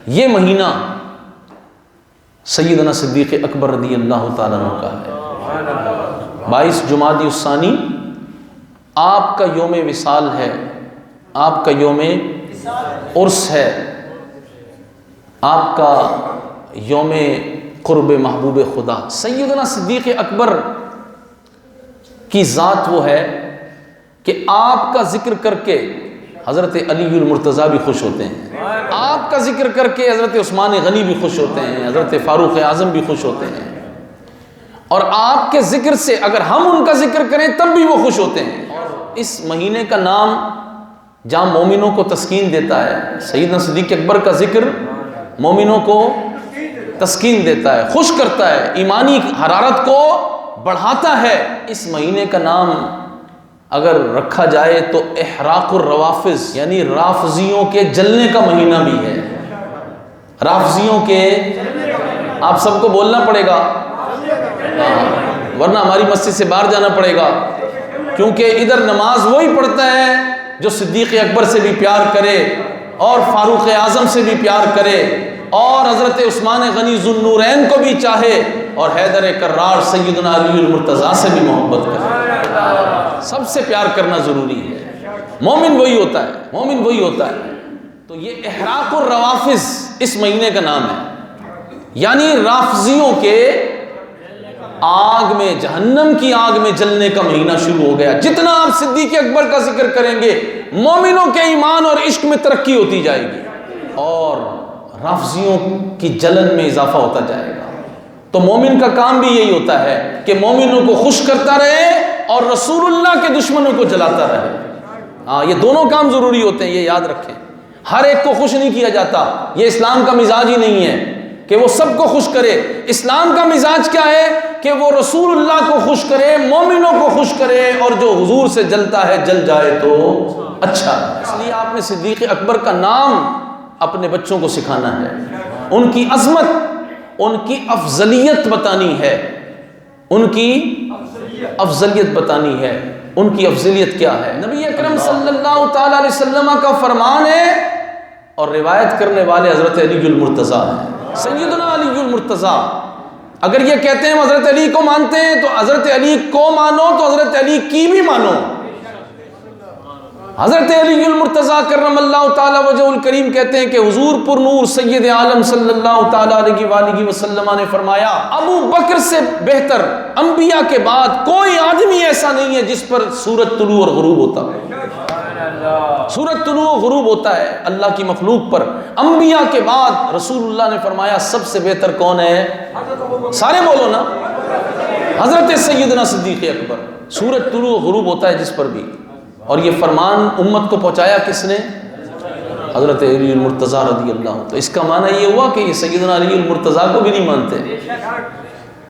یہ مہینہ سیدنا صدیق اکبر رضی اللہ تعالیٰ عنہ کا ہے۔ 22 جمادی الثانی آپ کا یوم وصال ہے، آپ کا یوم عرس ہے، آپ کا یوم قرب محبوب خدا۔ سیدنا صدیق اکبر کی ذات وہ ہے کہ آپ کا ذکر کر کے حضرت علی المرتضیٰ بھی خوش ہوتے ہیں، آپ کا ذکر کر کے حضرت عثمان غنی بھی خوش ہوتے ہیں، حضرت فاروق اعظم بھی خوش ہوتے ہیں، اور آپ کے ذکر سے اگر ہم ان کا ذکر کریں تب بھی وہ خوش ہوتے ہیں۔ اس مہینے کا نام جہاں مومنوں کو تسکین دیتا ہے، سیدنا صدیق اکبر کا ذکر مومنوں کو تسکین دیتا ہے، خوش کرتا ہے، ایمانی حرارت کو بڑھاتا ہے۔ اس مہینے کا نام اگر رکھا جائے تو احراق الروافض یعنی رافضیوں کے جلنے کا مہینہ بھی ہے۔ رافضیوں کے آپ سب کو بولنا پڑے گا، ورنہ ہماری مسجد سے باہر جانا پڑے گا، کیونکہ ادھر نماز وہی پڑھتا ہے جو صدیق اکبر سے بھی پیار کرے اور فاروق اعظم سے بھی پیار کرے اور حضرت عثمان غنی ذو النورین کو بھی چاہے اور حیدر کرار سیدنا علی المرتضیٰ سے بھی محبت کرے۔ سب سے پیار کرنا ضروری ہے، مومن وہی ہوتا ہے، مومن وہی ہوتا ہے۔ تو یہ احراق الروافض اس مہینے کا نام ہے، یعنی رافضیوں کے آگ میں، جہنم کی آگ میں جلنے کا مہینہ شروع ہو گیا۔ جتنا آپ صدیق اکبر کا ذکر کریں گے مومنوں کے ایمان اور عشق میں ترقی ہوتی جائے گی اور رافضیوں کی جلن میں اضافہ ہوتا جائے گا۔ تو مومن کا کام بھی یہی ہوتا ہے کہ مومنوں کو خوش کرتا رہے اور رسول اللہ کے دشمنوں کو جلاتا رہے۔ یہ دونوں کام ضروری ہوتے ہیں، یہ یاد رکھیں۔ ہر ایک کو خوش نہیں کیا جاتا، یہ اسلام کا مزاج ہی نہیں ہے کہ وہ سب کو خوش کرے۔ اسلام کا مزاج کیا ہے کہ وہ رسول اللہ کو خوش کرے، مومنوں کو خوش کرے، اور جو حضور سے جلتا ہے جل جائے تو اچھا۔ اس لیے آپ نے صدیق اکبر کا نام اپنے بچوں کو سکھانا ہے، ان کی عظمت، ان کی افضلیت بتانی ہے، ان کی افضلیت بتانی ہے۔ ان کی افضلیت کیا ہے؟ نبی اکرم صلی اللہ تعالی علیہ وسلم کا فرمان ہے اور روایت کرنے والے حضرت علی المرتضیٰ ہیں، سیدنا علی المرتضیٰ۔ اگر یہ کہتے ہیں ہم حضرت علی کو مانتے ہیں تو حضرت علی کو مانو تو حضرت علی کی بھی مانو۔ حضرت علی المرتضیٰ کرم اللہ تعالی وجہ الکریم کہتے ہیں کہ حضور پر نور سید عالم صلی اللہ تعالی علیہ وآلہ وسلم نے فرمایا ابو بکر سے بہتر انبیاء کے بعد کوئی آدمی ایسا نہیں ہے جس پر سورج طلوع اور غروب ہوتا ہے۔ سورج طلوع و غروب ہوتا ہے اللہ کی مخلوق پر۔ انبیاء کے بعد رسول اللہ نے فرمایا سب سے بہتر کون ہے؟ سارے بولو نا، حضرت سیدنا صدیق اکبر۔ سورج طلوع و غروب ہوتا ہے جس پر بھی، اور یہ فرمان امت کو پہنچایا کس نے؟ حضرت علی المرتضیٰ رضی اللہ عنہ۔ تو اس کا معنی یہ ہوا کہ یہ سیدنا علی المرتضیٰ کو بھی نہیں مانتے،